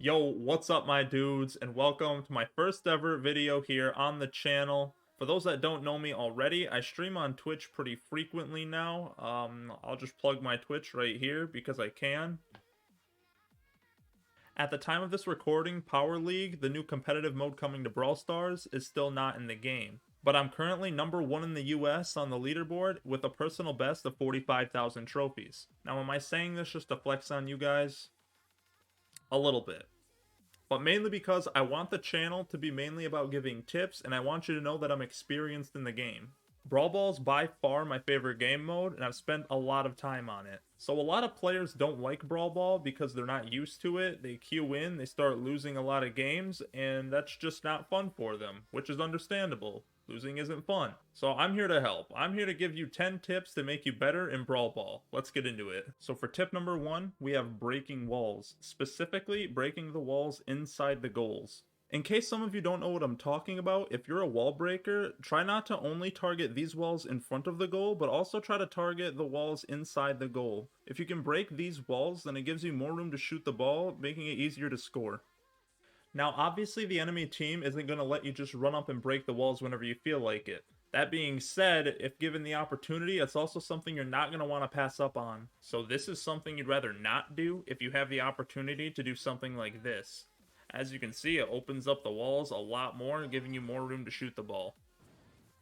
Yo, what's up my dudes, and welcome to my first ever video here on the channel. For those that don't know me already, I stream on Twitch pretty frequently now. I'll just plug my Twitch right here because I can. At the time of this recording, Power League, the new competitive mode coming to Brawl Stars, is still not in the game. But I'm currently number 1 in the US on the leaderboard with a personal best of 45,000 trophies. Now am I saying this just to flex on you guys? A little bit. But mainly because I want the channel to be mainly about giving tips, and I want you to know that I'm experienced in the game. Brawl Ball is by far my favorite game mode, and I've spent a lot of time on it. So a lot of players don't like Brawl Ball because they're not used to it, they queue in, they start losing a lot of games, and that's just not fun for them, which is understandable. Losing isn't fun. So I'm here to help. I'm here to give you 10 tips to make you better in Brawl Ball. Let's get into it. So for tip number 1, we have breaking walls. Specifically, breaking the walls inside the goals. In case some of you don't know what I'm talking about, if you're a wall breaker, try not to only target these walls in front of the goal, but also try to target the walls inside the goal. If you can break these walls, then it gives you more room to shoot the ball, making it easier to score. Now, obviously, the enemy team isn't going to let you just run up and break the walls whenever you feel like it. That being said, if given the opportunity, it's also something you're not going to want to pass up on. So this is something you'd rather not do if you have the opportunity to do something like this. As you can see, it opens up the walls a lot more, giving you more room to shoot the ball.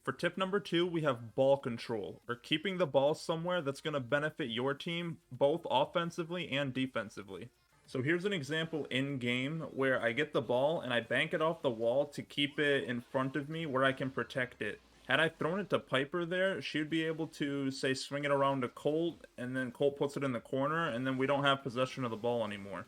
For tip number 2, we have ball control, or keeping the ball somewhere that's going to benefit your team, both offensively and defensively. So here's an example in-game where I get the ball and I bank it off the wall to keep it in front of me where I can protect it. Had I thrown it to Piper there, she'd be able to, say, swing it around to Colt, and then Colt puts it in the corner, and then we don't have possession of the ball anymore.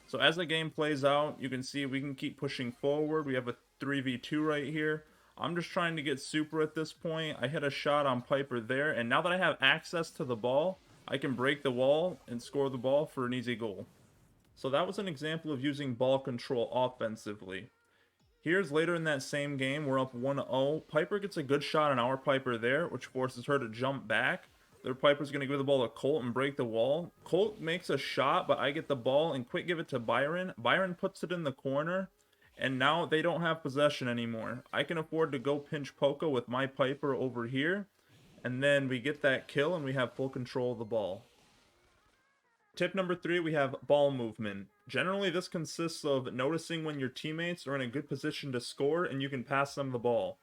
So as the game plays out, you can see we can keep pushing forward. We have a 3v2 right here. I'm just trying to get super at this point. I hit a shot on Piper there, and now that I have access to the ball, I can break the wall and score the ball for an easy goal. So that was an example of using ball control offensively. Here's later in that same game, we're up 1-0. Piper gets a good shot on our Piper there, which forces her to jump back. Their Piper's going to give the ball to Colt and break the wall. Colt makes a shot, but I get the ball and quick give it to Byron. Byron puts it in the corner, and now they don't have possession anymore. I can afford to go pinch Poco with my Piper over here, and then we get that kill and we have full control of the ball. Tip number 3, we have ball movement. Generally, this consists of noticing when your teammates are in a good position to score and you can pass them the ball.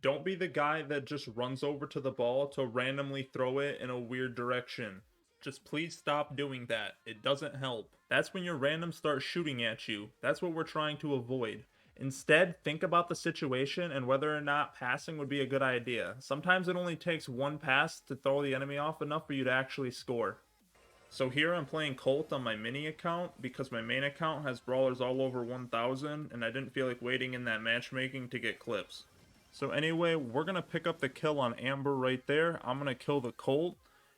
Don't be the guy that just runs over to the ball to randomly throw it in a weird direction. Just please stop doing that. It doesn't help. That's when your randoms start shooting at you. That's what we're trying to avoid. Instead, think about the situation and whether or not passing would be a good idea. Sometimes it only takes one pass to throw the enemy off enough for you to actually score. So here I'm playing Colt on my mini account because my main account has brawlers all over 1,000 and I didn't feel like waiting in that matchmaking to get clips. So anyway, we're going to pick up the kill on Amber right there. I'm going to kill the Colt.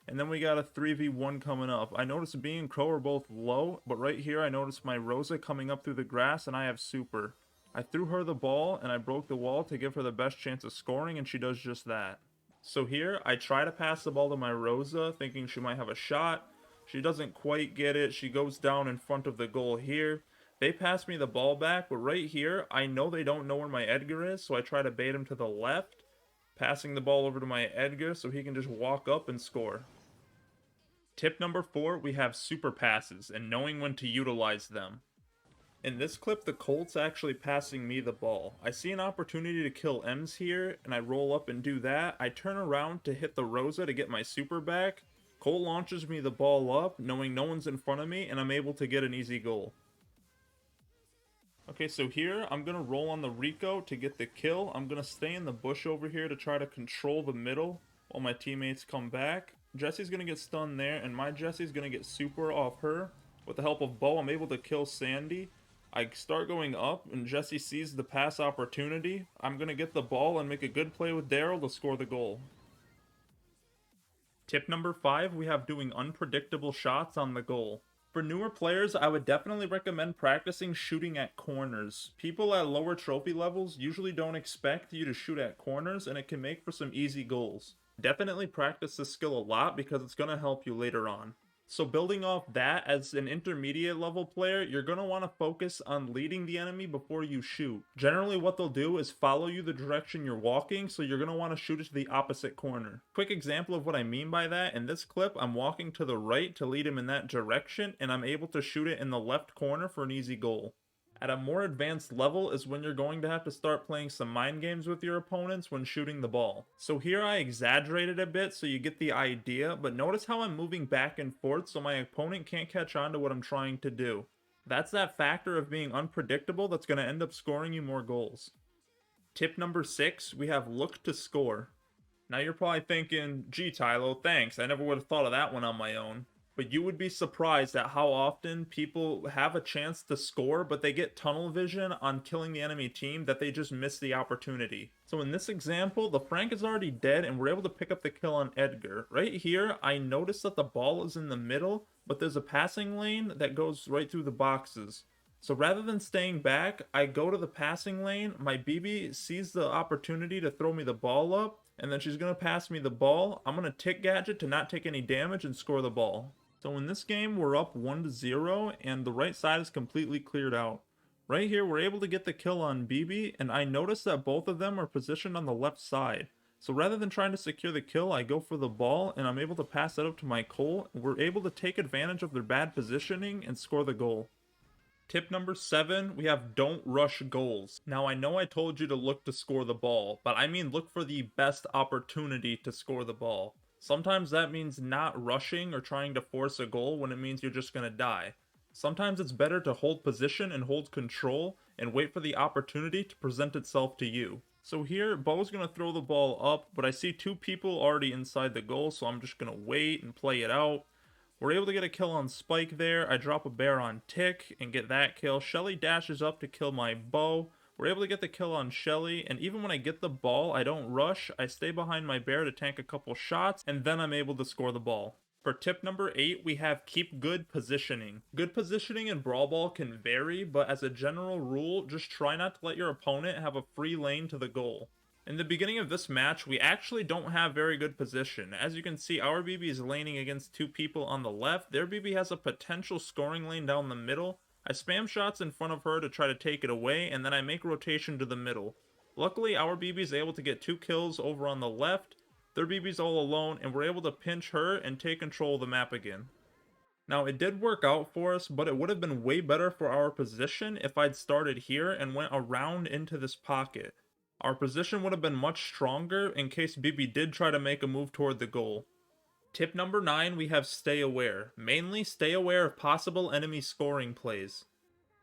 And then we got a 3v1 coming up. I noticed B and Crow are both low, but right here I noticed my Rosa coming up through the grass and I have super. I threw her the ball and I broke the wall to give her the best chance of scoring and she does just that. So here I try to pass the ball to my Rosa thinking she might have a shot. She doesn't quite get it. She goes down in front of the goal here. They pass me the ball back, but right here, I know they don't know where my Edgar is, so I try to bait him to the left, passing the ball over to my Edgar so he can just walk up and score. Tip number 4, we have super passes and knowing when to utilize them. In this clip, the Colt's actually passing me the ball. I see an opportunity to kill Ems here, and I roll up and do that. I turn around to hit the Rosa to get my super back. Colt launches me the ball up, knowing no one's in front of me, and I'm able to get an easy goal. Okay, so here, I'm going to roll on the Rico to get the kill. I'm going to stay in the bush over here to try to control the middle while my teammates come back. Jesse's going to get stunned there, and my Jesse's going to get super off her. With the help of Bo, I'm able to kill Sandy. I start going up, and Jesse sees the pass opportunity. I'm going to get the ball and make a good play with Daryl to score the goal. Tip number 5, we have doing unpredictable shots on the goal. For newer players, I would definitely recommend practicing shooting at corners. People at lower trophy levels usually don't expect you to shoot at corners, and it can make for some easy goals. Definitely practice this skill a lot because it's going to help you later on. So building off that, as an intermediate level player, you're going to want to focus on leading the enemy before you shoot. Generally what they'll do is follow you the direction you're walking, so you're going to want to shoot it to the opposite corner. Quick example of what I mean by that, in this clip I'm walking to the right to lead him in that direction, and I'm able to shoot it in the left corner for an easy goal. At a more advanced level is when you're going to have to start playing some mind games with your opponents when shooting the ball. So here I exaggerated a bit so you get the idea, but notice how I'm moving back and forth so my opponent can't catch on to what I'm trying to do. That's that factor of being unpredictable that's going to end up scoring you more goals. Tip number 6, we have look to score. Now you're probably thinking, gee Tylo, thanks, I never would have thought of that one on my own. But you would be surprised at how often people have a chance to score, but they get tunnel vision on killing the enemy team that they just miss the opportunity. So in this example, the Frank is already dead and we're able to pick up the kill on Edgar. Right here, I noticed that the ball is in the middle, but there's a passing lane that goes right through the boxes. So rather than staying back, I go to the passing lane, my BB sees the opportunity to throw me the ball up, and then she's going to pass me the ball. I'm going to tick gadget to not take any damage and score the ball. So in this game, we're up 1-0, and the right side is completely cleared out. Right here, we're able to get the kill on BB, and I notice that both of them are positioned on the left side. So rather than trying to secure the kill, I go for the ball, and I'm able to pass it up to my Cole. We're able to take advantage of their bad positioning and score the goal. Tip number 7, we have don't rush goals. Now I know I told you to look to score the ball, but I mean look for the best opportunity to score the ball. Sometimes that means not rushing or trying to force a goal when it means you're just going to die. Sometimes it's better to hold position and hold control and wait for the opportunity to present itself to you. So here, Bo's going to throw the ball up, but I see 2 people already inside the goal, so I'm just going to wait and play it out. We're able to get a kill on Spike there. I drop a bear on Tick and get that kill. Shelly dashes up to kill my Bo. We're able to get the kill on Shelly, and even when I get the ball, I don't rush. I stay behind my bear to tank a couple shots, and then I'm able to score the ball. For tip number 8, we have keep good positioning. Good positioning in Brawl Ball can vary, but as a general rule, just try not to let your opponent have a free lane to the goal. In the beginning of this match, we actually don't have very good position. As you can see, our BB is laning against 2 people on the left. Their BB has a potential scoring lane down the middle. I spam shots in front of her to try to take it away, and then I make rotation to the middle. Luckily, our BB is able to get 2 kills over on the left. Their BB's all alone, and we're able to pinch her and take control of the map again. Now, it did work out for us, but it would have been way better for our position if I'd started here and went around into this pocket. Our position would have been much stronger in case BB did try to make a move toward the goal. Tip number 9, we have stay aware. Mainly, stay aware of possible enemy scoring plays.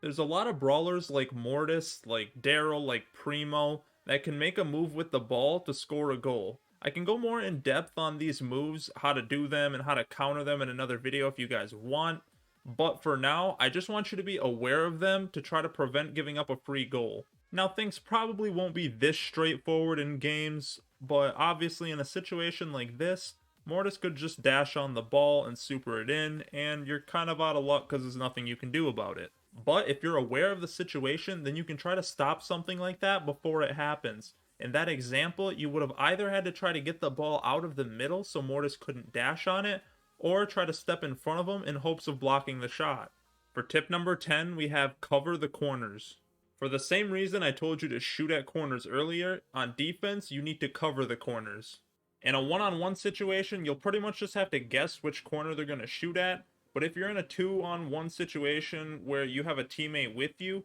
There's a lot of brawlers like Mortis, like Daryl, like Primo, that can make a move with the ball to score a goal. I can go more in depth on these moves, how to do them, and how to counter them in another video if you guys want. But for now, I just want you to be aware of them to try to prevent giving up a free goal. Now, things probably won't be this straightforward in games, but obviously in a situation like this, Mortis could just dash on the ball and super it in, and you're kind of out of luck because there's nothing you can do about it. But if you're aware of the situation, then you can try to stop something like that before it happens. In that example, you would have either had to try to get the ball out of the middle so Mortis couldn't dash on it, or try to step in front of him in hopes of blocking the shot. For tip number 10, we have cover the corners. For the same reason I told you to shoot at corners earlier, on defense, you need to cover the corners. In a one-on-one situation, you'll pretty much just have to guess which corner they're going to shoot at, but if you're in a 2-on-1 situation where you have a teammate with you,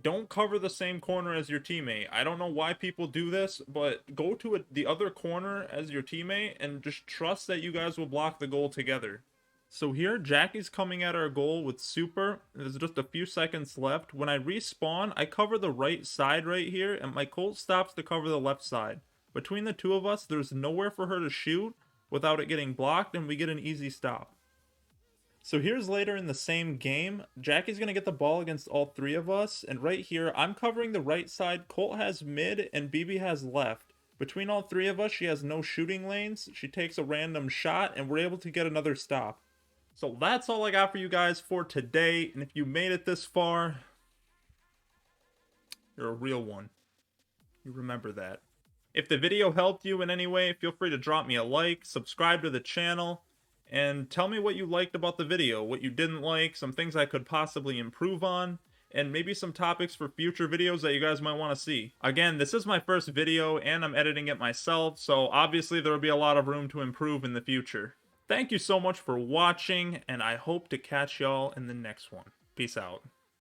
don't cover the same corner as your teammate. I don't know why people do this, but go to the other corner as your teammate and just trust that you guys will block the goal together. So here, Jackie's coming at our goal with super. There's just a few seconds left. When I respawn, I cover the right side right here, and my Colt stops to cover the left side. Between the 2 of us, there's nowhere for her to shoot without it getting blocked, and we get an easy stop. So here's later in the same game, Jackie's going to get the ball against all 3 of us, and right here, I'm covering the right side, Colt has mid, and BB has left. Between all 3 of us, she has no shooting lanes, she takes a random shot, and we're able to get another stop. So that's all I got for you guys for today, and if you made it this far, you're a real one. You remember that. If the video helped you in any way, feel free to drop me a like, subscribe to the channel, And tell me what you liked about the video, what you didn't like, some things I could possibly improve on, and maybe some topics for future videos that you guys might want to see. Again, this is my first video and I'm editing it myself, so obviously there will be a lot of room to improve in the future. Thank you so much for watching, and I hope to catch y'all in the next one. Peace out.